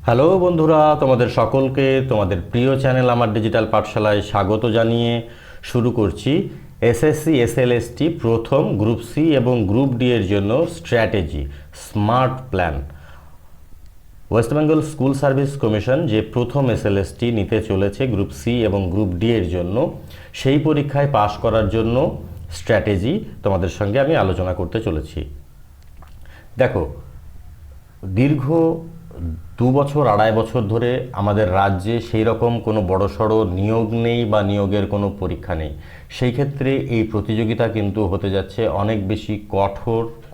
Hello বন্ধুরা, তোমাদের সকলকে তোমাদের প্রিয় চ্যানেল আমার ডিজিটাল পাঠশালায় স্বাগত জানিয়ে শুরু করছি এসএসসি এসএলএসটি প্রথম গ্রুপ সি এবং গ্রুপ ডি এর জন্য strategy smart plan. West Bengal school service commission যে প্রথম এসএলএসটি নিতে চলেছে গ্রুপ সি এবং গ্রুপ ডি এর জন্য, সেই পরীক্ষায় পাশ করার জন্য স্ট্র্যাটেজি তোমাদের সঙ্গে আমি আলোচনা করতে চলেছি। দেখো, দীর্ঘ 2 বছর 2.5 বছর ধরে আমাদের রাজ্যে সেই রকম কোনো বড়সড় নিয়োগ নেই বা নিয়োগের কোনো পরীক্ষা নেই। সেই ক্ষেত্রে এই প্রতিযোগিতা কিন্তু হতে যাচ্ছে অনেক বেশি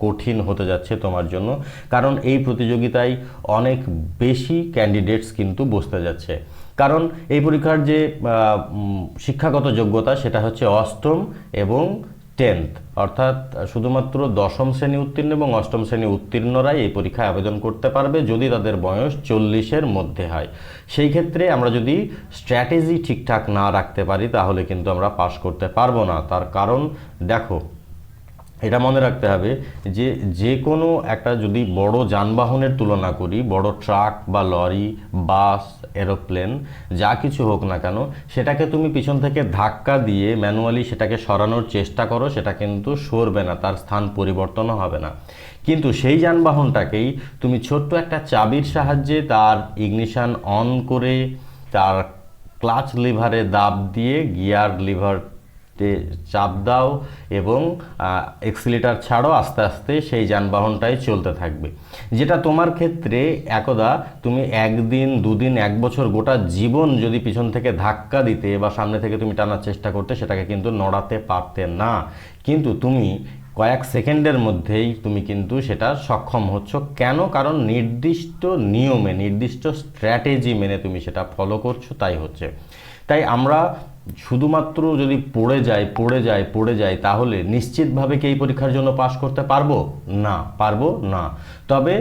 কঠিন হতে যাচ্ছে তোমার জন্য, কারণ এই প্রতিযোগিতায় অনেক বেশি ক্যান্ডিডেটস কিন্তু বসতে যাচ্ছে। কারণ এই পরীক্ষার যে শিক্ষাগত যোগ্যতা সেটা হচ্ছে অষ্টম এবং 10th, অর্থাৎ শুধুমাত্র দশম শ্রেণী উত্তীর্ণ এবং অষ্টম শ্রেণী উত্তীর্ণরাই এই পরীক্ষায় আবেদন করতে পারবে যদি তাদের বয়স 40-এর মধ্যে হয়। সেই ক্ষেত্রে আমরা যদি স্ট্র্যাটেজি ঠিকঠাক না রাখতে পারি তাহলে কিন্তু আমরা পাস করতে পারবো না। তার কারণ দেখো, এটা মনে রাখতে হবে যে যে কোনো একটা যদি বড় যানবাহনের তুলনা করি, বড় ট্রাক বা লরি, বাস, এরোপ্লেন যা কিছু হোক না কেন, সেটাকে তুমি পিছন থেকে ধাক্কা দিয়ে ম্যানুয়ালি সেটাকে সরানোর চেষ্টা করো, সেটা কিন্তু সরবে না, তার স্থান পরিবর্তনও হবে না। কিন্তু সেই যানবাহনটাকেই তুমি ছোট্ট একটা চাবির সাহায্যে তার ইগনিশন অন করে তার ক্লাচ লিভারে দাব দিয়ে গিয়ার লিভার চাপ দাও এবং এক্সিলেটর ছাড়ো, আস্তে আস্তে সেই যানবাহনটাই চলতে থাকবে। যেটা তোমার ক্ষেত্রে একদা তুমি 1 দিন 2 দিন 1 বছর গোটা জীবন যদি পিছন থেকে ধাক্কা দিতে বা সামনে থেকে তুমি টানার চেষ্টা করতে, সেটাকে কিন্তু নড়াতে পারতে না। কিন্তু তুমি কয়েক সেকেন্ডের মধ্যেই তুমি কিন্তু সেটা সক্ষম হচ্ছ। কেন? কারণ নির্দিষ্ট নিয়মে, নির্দিষ্ট স্ট্র্যাটেজি মেনে তুমি সেটা ফলো করছো, তাই হচ্ছে। তাই আমরা শুধুমাত্র যদি পড়ে যাই তাহলে নিশ্চিতভাবে কি এই পরীক্ষার জন্য পাশ করতে পারবো না? পারবো না। তবে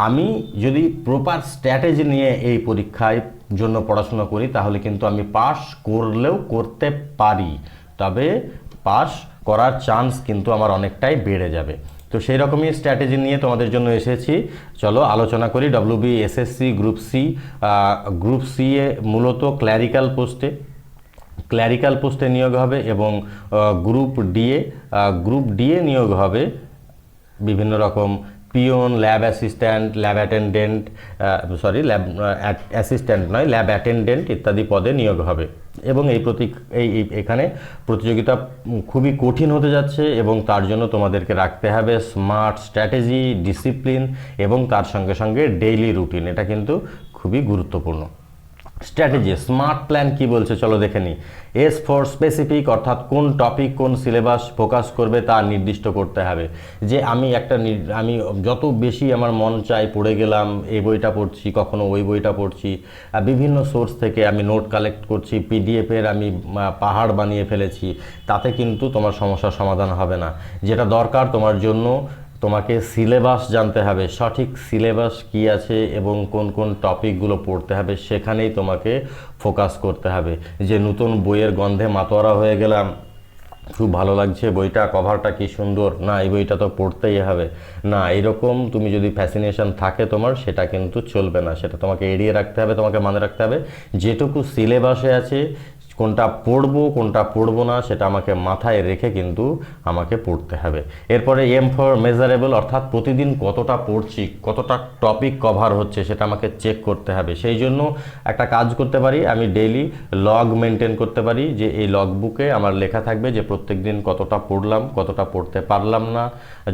আমি যদি প্রপার স্ট্র্যাটেজি নিয়ে এই পরীক্ষায় জন্য পড়াশোনা করি তাহলে কিন্তু আমি পাশ করলেও করতে পারি, তবে পাশ করার চান্স কিন্তু আমার অনেকটাই বেড়ে যাবে। তো সেই রকমই স্ট্র্যাটেজি নিয়ে তোমাদের জন্য এসেছি। চলো আলোচনা করি। WBSSC গ্রুপ সি এ মূলত ক্ল্যারিক্যাল পোস্টে নিয়োগ হবে এবং গ্রুপ ডি এ নিয়োগ হবে বিভিন্ন রকম peon, lab assistant, lab attendant, lab attendant ইত্যাদি পদে নিয়োগ হবে। এবং এখানে প্রতিযোগিতা খুবই কঠিন হতে যাচ্ছে এবং তার জন্য তোমাদেরকে রাখতে হবে স্মার্ট স্ট্র্যাটেজি, ডিসিপ্লিন এবং তার সঙ্গে সঙ্গে ডেইলি রুটিন। এটা কিন্তু খুবই গুরুত্বপূর্ণ। স্ট্র্যাটেজি স্মার্ট প্ল্যান কি বলছে চলো দেখে নিই। এস ফর স্পেসিফিক, অর্থাৎ কোন টপিক কোন সিলেবাস ফোকাস করবে তা নির্দিষ্ট করতে হবে। যে আমি যত বেশি আমার মন চাই পড়ে গেলাম, এই বইটা পড়ছি, কখনো ওই বইটা পড়ছি, বিভিন্ন সোর্স থেকে আমি নোট কালেক্ট করছি, পিডিএফের আমি পাহাড় বানিয়ে ফেলেছি, তাতে কিন্তু তোমার সমস্যার সমাধান হবে না। যেটা দরকার তোমার জন্য, তোমাকে সিলেবাস জানতে হবে, সঠিক সিলেবাস কি আছে এবং কোন কোন টপিকগুলো পড়তে হবে সেখানেই তোমাকে ফোকাস করতে হবে। যে নতুন বইয়ের গন্ধে মাতোয়ারা হয়ে গেলাম, খুব ভালো লাগছে বইটা, কভারটা কি সুন্দর, না এই বইটা তো পড়তেই হবে, না এরকম তুমি যদি ফ্যাসিনেশন থাকে তোমার, সেটা কিন্তু চলবে না। সেটা তোমাকে এড়িয়ে রাখতে হবে। তোমাকে মনে রাখতে হবে যেটুকু সিলেবাসে আছে কোনটা পড়বো না সেটা আমাকে মাথায় রেখে কিন্তু আমাকে পড়তে হবে। এরপরে এম ফর মেজারেবল, অর্থাৎ প্রতিদিন কতটা পড়ছি, কতটা টপিক কভার হচ্ছে সেটা আমাকে চেক করতে হবে। সেই জন্য একটা কাজ করতে পারি, আমি ডেইলি লগ মেনটেন করতে পারি, যে এই লগ বুকে আমার লেখা থাকবে যে প্রত্যেক দিন কতটা পড়লাম, কতটা পড়তে পারলাম না।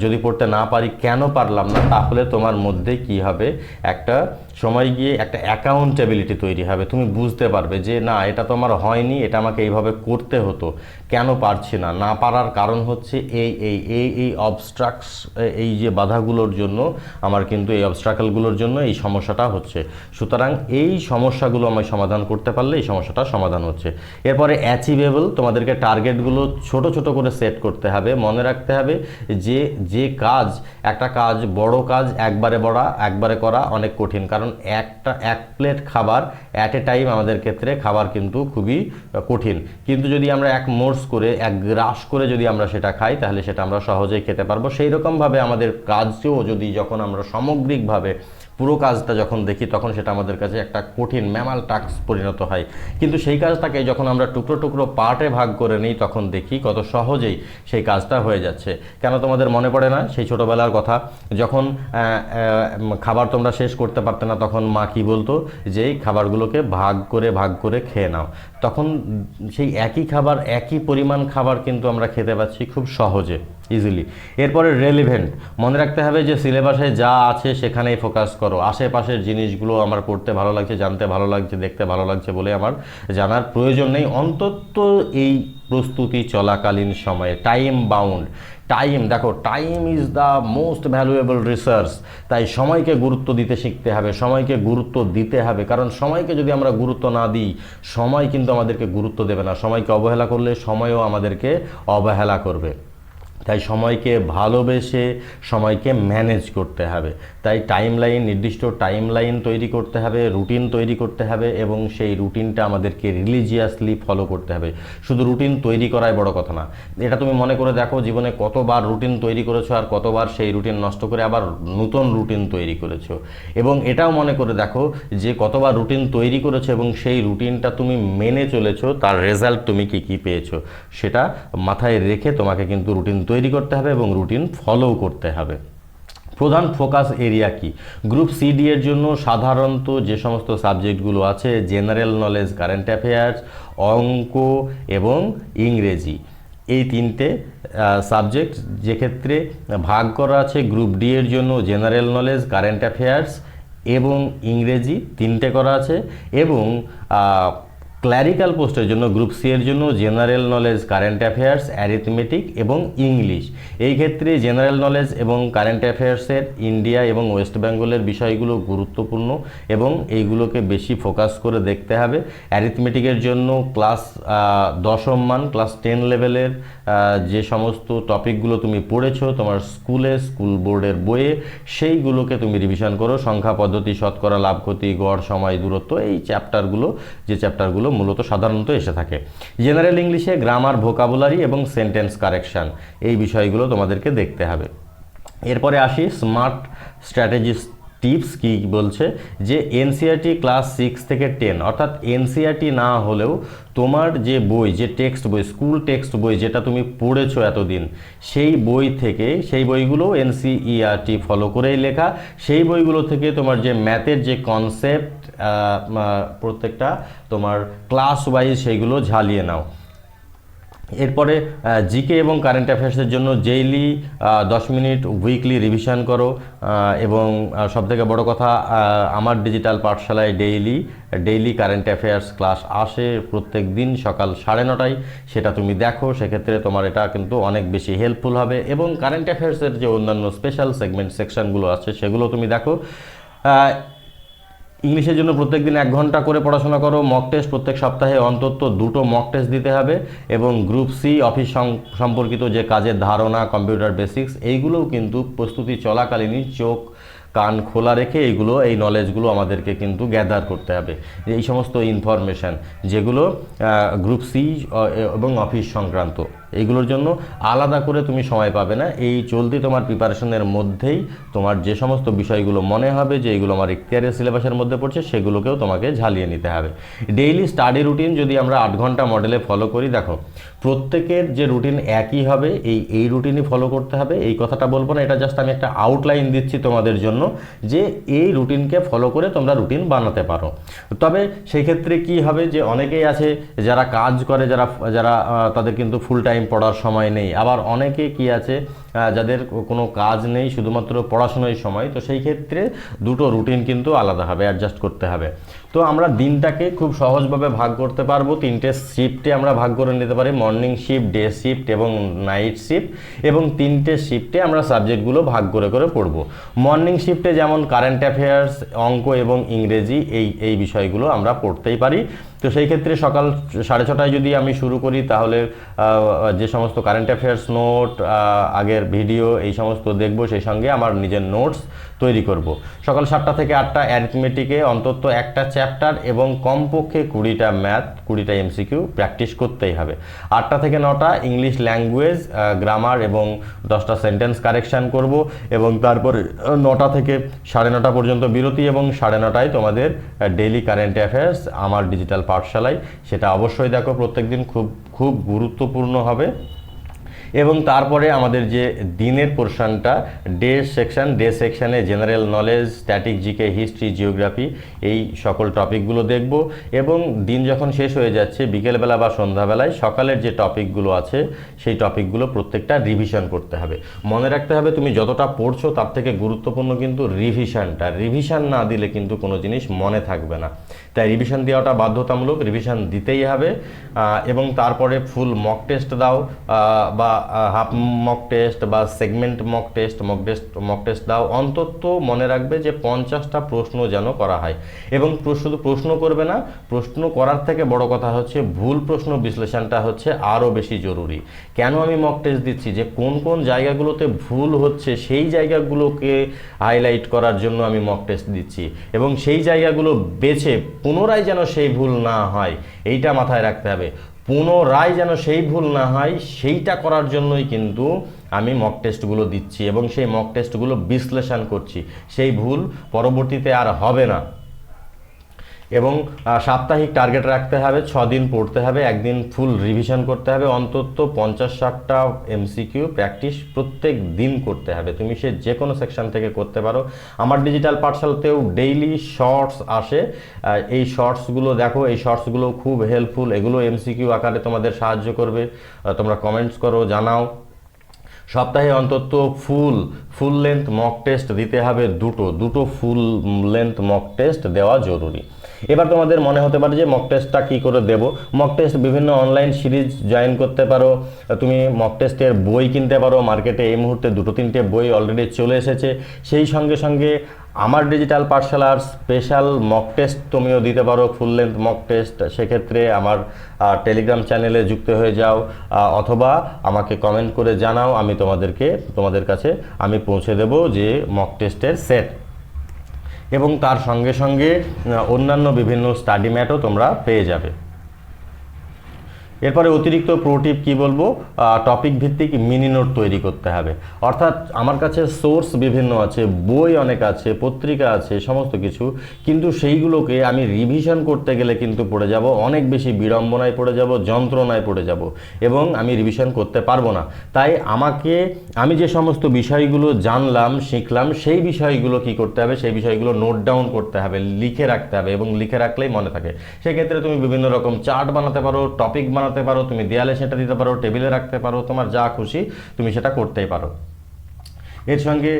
যদি পড়তে না পারি কেন পারলাম না, তাহলে তোমার মধ্যে কি হবে, একটা সময় গিয়ে একটা অ্যাকাউন্টেবিলিটি তৈরি হবে। তুমি বুঝতে পারবে যে না, এটা তো আমার হয়নি, এটা আমাকে এইভাবে করতে হতো, কেন পারছি না, না পারার কারণ হচ্ছে এই অবস্ট্রাকস, এই যে বাধাগুলোর জন্য আমার কিন্তু এই অবস্ট্রাকলগুলোর জন্য এই সমস্যাটা হচ্ছে। সুতরাং এই সমস্যাগুলো আমি সমাধান করতে পারলে এই সমস্যাটা সমাধান হচ্ছে। এরপরে অ্যাচিভেবল, তোমাদেরকে টার্গেটগুলো ছোট ছোট করে সেট করতে হবে। মনে রাখতে হবে যে একটা কাজ, বড় কাজ একবারে করা অনেক কঠিন, কারণ এক প্লেট খাবার অ্যাট এ টাইম আমাদের ক্ষেত্রে খাবার কিন্তু খুবই কঠিন। কিন্তু যদি আমরা এক গ্রাস করে যদি আমরা সেটা খাই তাহলে সেটা আমরা সহজেই খেতে পারবো। সেই রকমভাবে আমাদের কাজকেও যদি যখন আমরা সামগ্রিকভাবে পুরো কাজটা যখন দেখি তখন সেটা আমাদের কাছে একটা কঠিন ম্যামাল টাস্ক পরিণত হয়, কিন্তু সেই কাজটাকে যখন আমরা টুকরো টুকরো পার্টে ভাগ করে নিই তখন দেখি কত সহজেই সেই কাজটা হয়ে যাচ্ছে। কেন তোমাদের মনে পড়ে না সেই ছোটোবেলার কথা, যখন খাবার তোমরা শেষ করতে পারতে না তখন মা কী বলতো, যে এই খাবারগুলোকে ভাগ করে খেয়ে নাও, তখন সেই একই খাবার একই পরিমাণ খাবার কিন্তু আমরা খেতে পাচ্ছি খুব সহজে, ইজিলি। এরপরে রেলিভেন্ট, মনে রাখতে হবে যে সিলেবাসে যা আছে সেখানেই ফোকাস করো, আশেপাশের জিনিসগুলো আমার পড়তে ভালো লাগছে, জানতে ভালো লাগছে, দেখতে ভালো লাগছে বলে আমার জানার প্রয়োজন নেই, অন্তত এই প্রস্তুতি চলাকালীন সময়ে। টাইম বাউন্ড, টাইম, দেখো time is the most valuable resource, তাই সময়কে গুরুত্ব দিতে শিখতে হবে, সময়কে গুরুত্ব দিতে হবে, কারণ সময়কে যদি আমরা গুরুত্ব না দিই সময় কিন্তু আমাদেরকে গুরুত্ব দেবে না, সময়কে অবহেলা করলে সময়ও আমাদেরকে অবহেলা করবে। তাই সময়কে ভালোবেসে সময়কে ম্যানেজ করতে হবে, তাই টাইমলাইন, নির্দিষ্ট টাইমলাইন তৈরি করতে হবে, রুটিন তৈরি করতে হবে, এবং সেই রুটিনটা আমাদেরকে রিলিজিয়াসলি ফলো করতে হবে। শুধু রুটিন তৈরি করাই বড় কথা না, এটা তুমি মনে করে দেখো জীবনে কতবার রুটিন তৈরি করেছো আর কতবার সেই রুটিন নষ্ট করে আবার নতুন রুটিন তৈরি করেছো, এবং এটাও মনে করে দেখো যে কতবার রুটিন তৈরি করেছো এবং সেই রুটিনটা তুমি মেনে চলেছো, তার রেজাল্ট তুমি কি পেয়েছো, সেটা মাথায় রেখে তোমাকে কিন্তু রুটিন তৈরি করতে হবে এবং রুটিন ফলো করতে হবে। প্রধান ফোকাস এরিয়া কি? গ্রুপ সিডি এর জন্য সাধারণত যে সমস্ত সাবজেক্টগুলো আছে, জেনারেল নলেজ, কারেন্ট অ্যাফেয়ার্স, অঙ্ক এবং ইংরেজি, এই তিনটে সাবজেক্ট যেক্ষেত্রে ভাগ করা আছে। গ্রুপ ডি এর জন্য জেনারেল নলেজ, কারেন্ট অ্যাফেয়ার্স এবং ইংরেজি তিনটে করা আছে, এবং ক্ল্যারিক্যাল পোস্টের জন্য গ্রুপ সি এর জন্য general knowledge, current affairs, arithmetic এবং ইংলিশ। এই ক্ষেত্রে জেনারেল নলেজ এবং কারেন্ট অ্যাফেয়ার্সের ইন্ডিয়া এবং ওয়েস্ট বেঙ্গলের বিষয়গুলো গুরুত্বপূর্ণ এবং এইগুলোকে বেশি ফোকাস করে দেখতে হবে। অ্যারিথমেটিকের জন্য ক্লাস 10ম মান, ক্লাস 10 লেভেলের যে সমস্ত টপিকগুলো তুমি পড়েছো তোমার স্কুলে, স্কুল বোর্ডের বইয়ে, সেইগুলোকে তুমি রিভিশন করো। সংখ্যা পদ্ধতি, শতকরা, লাভ ক্ষতি, গড়, সময়, দূরত্ব, এই চ্যাপ্টারগুলো, যে চ্যাপ্টারগুলো মূলত সাধারণত এসে থাকে। জেনারেল ইংলিশে গ্রামার, ভোকাবুলারি এবং সেন্টেন্স কারেকশান, এই বিষয়গুলো তোমাদেরকে দেখতে হবে। এরপরে আসি স্মার্ট স্ট্র্যাটেজিস টিপস কি বলছে, যে এনসিইআরটি ক্লাস 6 থেকে 10, অর্থাৎ এনসিইআরটি না হলেও তোমার যে বই, যে টেক্সট বই, স্কুল টেক্সট বই যেটা তুমি পড়েছো এতদিন, সেই বই থেকে, সেই বইগুলো এনসিইআরটি ফলো করেই লেখা, সেই বইগুলো থেকে তোমার যে ম্যাথের যে কনসেপ্ট প্রত্যেকটা তোমার ক্লাস ওয়াইজ সেইগুলো ঝালিয়ে নাও। এরপরে জিকে এবং কারেন্ট অ্যাফেয়ার্সের জন্য ডেইলি 10 মিনিট উইকলি রিভিশন করো, এবং সবথেকে বড় কথা, আমার ডিজিটাল পাঠশালায় ডেইলি কারেন্ট অ্যাফেয়ার্স ক্লাস আসে প্রত্যেক দিন সকাল 9:30টায়, সেটা তুমি দেখো, সেক্ষেত্রে তোমার এটা কিন্তু অনেক বেশি হেল্পফুল হবে। এবং কারেন্ট অ্যাফেয়ার্সের যে অন্যান্য স্পেশাল সেকশনগুলো আছে সেগুলো তুমি দেখো। ইংলিশের জন্য প্রত্যেকদিন 1 ঘন্টা করে পড়াশোনা করো। মক টেস্ট প্রত্যেক সপ্তাহে অন্তত 2টো মক টেস্ট দিতে হবে, এবং গ্রুপ সি অফিস সম্পর্কিত যে কাজের ধারণা, কম্পিউটার বেসিক্স, এইগুলোও কিন্তু প্রস্তুতি চলাকালীনই চোখ কান খোলা রেখে এই নলেজগুলো আমাদেরকে কিন্তু গ্যাদার করতে হবে। এই সমস্ত ইনফরমেশান যেগুলো গ্রুপ সি এবং অফিস সংক্রান্ত, এইগুলোর জন্য আলাদা করে তুমি সময় পাবে না। এই চলতি তোমার প্রিপারেশনের মধ্যেই তোমার যে সমস্ত বিষয়গুলো মনে হবে যে এইগুলো আমার ইখতিয়ারের সিলেবাসের মধ্যে পড়ছে, সেগুলোকেও তোমাকে ঝালিয়ে নিতে হবে। ডেইলি স্টাডি রুটিন যদি আমরা 8 ঘন্টা মডেলে ফলো করি, দেখো প্রত্যেকের যে রুটিন একই হবে, এই রুটিনই ফলো করতে হবে, এই কথাটা বলবো না, এটা জাস্ট আমি একটা আউটলাইন দিচ্ছি তোমাদের জন্য, যে এই রুটিনকে ফলো করে তোমরা রুটিন বানাতে পারো। তবে সেই ক্ষেত্রে কি হবে, যে অনেকেই আছে যারা কাজ করে, যারা তাদের কিন্তু ফুল টাইম পড়ার সময় নেই, আবার অনেকে কি আছে যাদের কোনো কাজ নেই, শুধুমাত্র পড়াশোনার সময়, তো সেই ক্ষেত্রে দুটো রুটিন কিন্তু আলাদা হবে, অ্যাডজাস্ট করতে হবে। তো আমরা দিনটাকে খুব সহজভাবে ভাগ করতে পারবো, 3টে শিফটে আমরা ভাগ করে নিতে পারি, মর্নিং শিফট, ডে শিফট এবং নাইট শিফট, এবং 3টে শিফটে আমরা সাবজেক্টগুলো ভাগ করে পড়বো। মর্নিং শিফটে যেমন কারেন্ট অ্যাফেয়ার্স, অঙ্ক এবং ইংরেজি, এই বিষয়গুলো আমরা পড়তেই পারি। তো সেই ক্ষেত্রে সকাল 6:30টায় যদি আমি শুরু করি, তাহলে যে সমস্ত কারেন্ট অ্যাফেয়ার্স নোট, আগের ভিডিও এই সমস্ত দেখব, সেই সঙ্গে আমার নিজের নোটস তৈরি করব। সকাল 7টা থেকে 8টা অ্যারিথমেটিকে অন্তত একটা চ্যাপ্টার এবং কমপক্ষে 20টা ম্যাথ, 20টা এমসিকিউ প্র্যাকটিস করতেই হবে। 8টা থেকে 9টা ইংলিশ ল্যাঙ্গুয়েজ, গ্রামার এবং 10টা সেন্টেন্স কারেকশান করব, এবং তারপরে 9টা থেকে 9:30 পর্যন্ত বিরতি, এবং 9:30টায় তোমাদের ডেইলি কারেন্ট অ্যাফেয়ার্স আমার ডিজিটাল পাঠশালায়। সেটা অবশ্যই দেখো, প্রত্যেকদিন খুব খুব গুরুত্বপূর্ণ হবে। এবং তারপরে আমাদের যে দিনের পোর্শনটা, ডে সেকশানে general knowledge, static, GK, history, geography এই সকল টপিকগুলো দেখব। এবং দিন যখন শেষ হয়ে যাচ্ছে, বিকেলবেলা বা সন্ধ্যাবেলায় সকালের যে টপিকগুলো আছে সেই টপিকগুলো প্রত্যেকটা রিভিশন করতে হবে। মনে রাখতে হবে, তুমি যতটা পড়ছো তার থেকে গুরুত্বপূর্ণ কিন্তু রিভিশনটা। রিভিশন না দিলে কিন্তু কোনো জিনিস মনে থাকবে না, তাই রিভিশন দেওয়াটা বাধ্যতামূলক, রিভিশন দিতেই হবে। এবং তারপরে ফুল মক টেস্ট দাও, বা হাফ মক টেস্ট বা সেগমেন্ট মক টেস্ট দাও। অন্তত মনে রাখবে যে 50টা প্রশ্ন যেন করা হয়। এবং শুধু প্রশ্ন করবে না, প্রশ্ন করার থেকে বড় কথা হচ্ছে ভুল প্রশ্ন বিশ্লেষণটা হচ্ছে আরও বেশি জরুরি। কেন আমি মক টেস্ট দিচ্ছি, যে কোন কোন জায়গাগুলোতে ভুল হচ্ছে সেই জায়গাগুলোকে হাইলাইট করার জন্য আমি মক টেস্ট দিচ্ছি, এবং সেই জায়গাগুলো বেছে পুনরায় যেন সেই ভুল না হয় এইটা মাথায় রাখতে হবে। পুনরায় যেন সেই ভুল না হয় সেইটা করার জন্যই কিন্তু আমি মক টেস্টগুলো দিচ্ছি, এবং সেই মক টেস্টগুলো বিশ্লেষণ করছি, সেই ভুল পরবর্তীতে আর হবে না। এবং সাপ্তাহিক টার্গেট রাখতে হবে, 6 দিন পড়তে হবে, একদিন ফুল রিভিশন করতে হবে, অন্তত 50-60টা এমসিকিউ প্র্যাকটিস প্রত্যেক দিন করতে হবে। তুমি সে যে কোনো সেকশন থেকে করতে পারো। আমার ডিজিটাল পাঠশালাতেও ডেইলি শর্টস আসে, এই শর্টসগুলো দেখো, এই শর্টসগুলো খুব হেল্পফুল, এগুলো এমসিকিউ আকারে তোমাদের সাহায্য করবে। তোমরা কমেন্টস করো, জানাও। সপ্তাহে অন্তত ফুল লেন্থ মক টেস্ট দিতে হবে, দুটো ফুল লেন্থ মক টেস্ট দেওয়া জরুরি। এবার তোমাদের মনে হতে পারে যে মক টেস্টটা কী করে দেব। মক টেস্ট বিভিন্ন অনলাইন সিরিজ জয়েন করতে পারো, তুমি মক টেস্টের বই কিনতে পারো। মার্কেটে এই মুহূর্তে 2-3টে বই অলরেডি চলে এসেছে। সেই সঙ্গে আমার ডিজিটাল পাঠশালার স্পেশাল মক টেস্ট তুমিও দিতে পারো, ফুল লেন্থ মক টেস্ট। সেক্ষেত্রে আমার টেলিগ্রাম চ্যানেলে যুক্ত হয়ে যাও, অথবা আমাকে কমেন্ট করে জানাও, আমি তোমাদের কাছে আমি পৌঁছে দেব যে মক টেস্টের সেট। এবং তার সঙ্গে অন্যান্য বিভিন্ন স্টাডি ম্যাটও তোমরা পেয়ে যাবে। এরপরে অতিরিক্ত প্রোটিপ কি বলবো, টপিক ভিত্তিক মিনি নোট তৈরি করতে হবে। অর্থাৎ আমার কাছে সোর্স বিভিন্ন আছে, বই অনেক আছে, পত্রিকা আছে, সমস্ত কিছু, কিন্তু সেইগুলোকে আমি রিভিশন করতে গেলে কিন্তু পড়ে যাব অনেক বেশি বিড়ম্বনায় পড়ে যাব, যন্ত্রণায় পড়ে যাব, এবং আমি রিভিশন করতে পারবো না। তাই আমি যে সমস্ত বিষয়গুলো জানলাম, শিখলাম, সেই বিষয়গুলো কি করতে হবে, সেই বিষয়গুলো নোট ডাউন করতে হবে, লিখে রাখতে হবে, এবং লিখে রাখলেই মনে থাকে। সেক্ষেত্রে তুমি বিভিন্ন রকম চার্ট বানাতে পারো, টপিক বানাতে পারো, তুমি দেয়ালে সেটা দিতে পারো, টেবিলে রাখতে পারো, তোমার যা খুশি তুমি সেটা করতেই পারো। এর সঙ্গে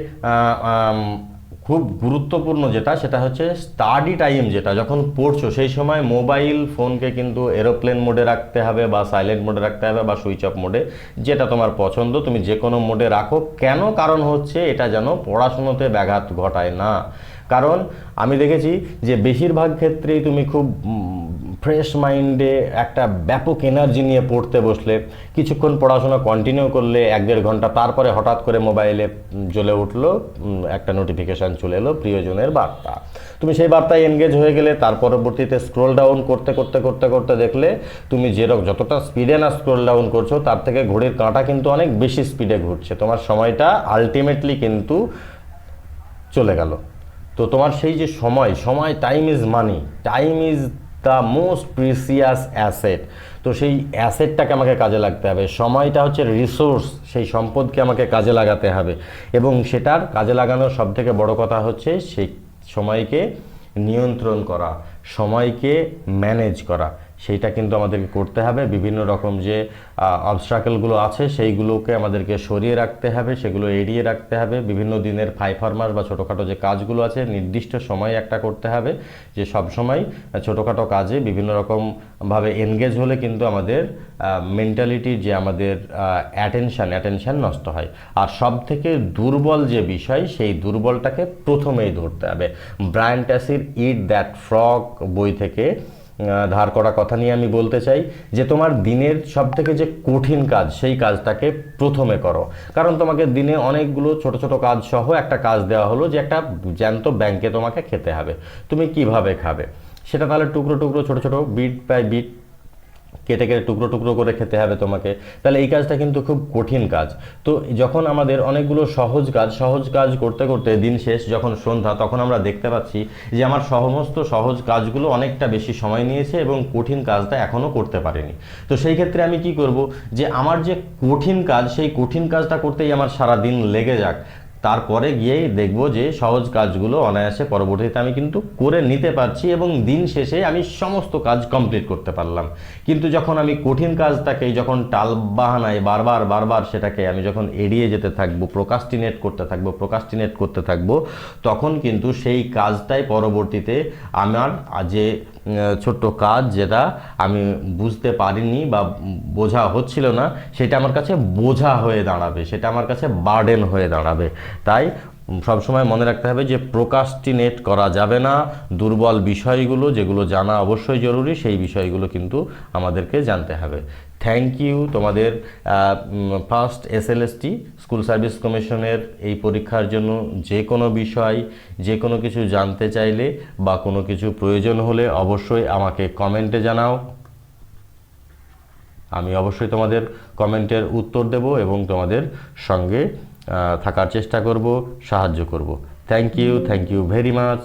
খুব গুরুত্বপূর্ণ সেটা হচ্ছে স্টাডি টাইম, যখন পড়ছো সেই সময় মোবাইল ফোনকে কিন্তু এরোপ্লেন মোডে রাখতে হবে, বা সাইলেন্ট মোডে রাখতে হবে, বা সুইচ অফ মোডে, যেটা তোমার পছন্দ তুমি যে কোনো মোডে রাখো। কেন? কারণ হচ্ছে এটা যেন পড়াশুনোতে ব্যাঘাত ঘটায় না। কারণ আমি দেখেছি যে বেশিরভাগ ক্ষেত্রেই তুমি খুব ফ্রেশ মাইন্ডে একটা ব্যাপক এনার্জি নিয়ে পড়তে বসলে, কিছুক্ষণ পড়াশোনা কন্টিনিউ করলে 1-1.5 ঘন্টা, তারপরে হঠাৎ করে মোবাইলে জ্বলে উঠলো একটা নোটিফিকেশান, চলে এলো প্রিয়জনের বার্তা। তুমি সেই বার্তায় এনগেজ হয়ে গেলে, তার পরবর্তীতে স্ক্রোল ডাউন করতে দেখলে তুমি যতটা স্পিডে না স্ক্রোল ডাউন করছো, তার থেকে ঘড়ির কাঁটা কিন্তু অনেক বেশি স্পিডে ঘুরছে, তোমার সময়টা আলটিমেটলি কিন্তু চলে গেল। তো তোমার সেই যে সময়, time is money, time is the most precious asset. তো সেই অ্যাসেটটাকে আমাকে কাজে লাগতে হবে, সময়টা হচ্ছে রিসোর্স, সেই সম্পদকে আমাকে কাজে লাগাতে হবে। এবং সেটার কাজে লাগানোর সবথেকে বড় কথা হচ্ছে সেই সময়কে নিয়ন্ত্রণ করা, সময়কে ম্যানেজ করা। সেইটা কিন্তু আমাদেরকে করতে হবে। বিভিন্ন রকম যে অবস্ট্রাকেলগুলো আছে সেইগুলোকে আমাদেরকে সরিয়ে রাখতে হবে, সেগুলো এড়িয়ে রাখতে হবে। বিভিন্ন দিনের ফাইফার্মার বা ছোটোখাটো যে কাজগুলো আছে নির্দিষ্ট সময় একটা করতে হবে, যে সব সময় ছোটোখাটো কাজে বিভিন্ন রকমভাবে এনগেজ হলে কিন্তু আমাদের মেন্টালিটির যে আমাদের অ্যাটেনশান নষ্ট হয়। আর সব থেকে দুর্বল যে বিষয়, সেই দুর্বলটাকে প্রথমেই ধরতে হবে। ব্রায়ান ট্রেসির ইট দ্যাট ফ্রগ বই থেকে ধার করা কথা নিয়ে আমি বলতে চাই যে তোমার দিনের সবথেকে যে কঠিন কাজ সেই কাজটাকে প্রথমে করো। কারণ তোমাকে দিনে অনেকগুলো ছোট ছোট কাজ সহ একটা কাজ দেওয়া হলো যে একটা জ্যান্ত ব্যাংকে তোমাকে খেতে হবে, তুমি কিভাবে খাবে সেটা তাহলে টুকরো টুকরো ছোট ছোট বিট বাই বিট কেটে কেটে টুকরো টুকরো করে খেতে হবে তোমাকে। তাহলে এই কাজটা কিন্তু খুব কঠিন কাজ। তো যখন আমাদের অনেকগুলো সহজ কাজ করতে করতে দিন শেষ যখন সন্ধ্যা, তখন আমরা দেখতে পাচ্ছি যে আমার সমস্ত সহজ কাজগুলো অনেকটা বেশি সময় নিয়েছে এবং কঠিন কাজটা এখনও করতে পারিনি। তো সেই ক্ষেত্রে আমি কি করব, যে আমার যে কঠিন কাজ সেই কঠিন কাজটা করতেই আমার সারা দিন লেগে যাক, তারপরে গিয়েই দেখব যে সহজ কাজগুলো অনায়াসে পরবর্তীতে আমি কিন্তু করে নিতে পারছি এবং দিন শেষে আমি সমস্ত কাজ কমপ্লিট করতে পারলাম। কিন্তু যখন আমি কঠিন কাজটাকে যখন টাল বাহানায় বারবার সেটাকে আমি যখন এড়িয়ে যেতে থাকবো, প্রোকাস্টিনেট করতে থাকবো, তখন কিন্তু সেই কাজটাই পরবর্তীতে আমার যে ছোট্ট কাজ যেটা আমি বুঝতে পারিনি বা বোঝা হচ্ছিল না, সেটা আমার কাছে বোঝা হয়ে দাঁড়াবে, সেটা আমার কাছে বার্ডেন হয়ে দাঁড়াবে। তাই সবসময় মনে রাখতে হবে যে প্রোকাস্টিনেট করা যাবে না। দুর্বল বিষয়গুলো যেগুলো জানা অবশ্যই জরুরি, সেই বিষয়গুলো কিন্তু আমাদেরকে জানতে হবে। থ্যাংক ইউ তোমাদের ফার্স্ট এসএলএসটি স্কুল সার্ভিস কমিশনের এই পরীক্ষার জন্য যে কোনো বিষয় যে কোনো কিছু জানতে চাইলে বা কোনো কিছু প্রয়োজন হলে অবশ্যই আমাকে কমেন্টে জানাও। আমি অবশ্যই তোমাদের কমেন্টের উত্তর দেব এবং তোমাদের সঙ্গে থাকার চেষ্টা করব, সাহায্য করব। Thank you very much.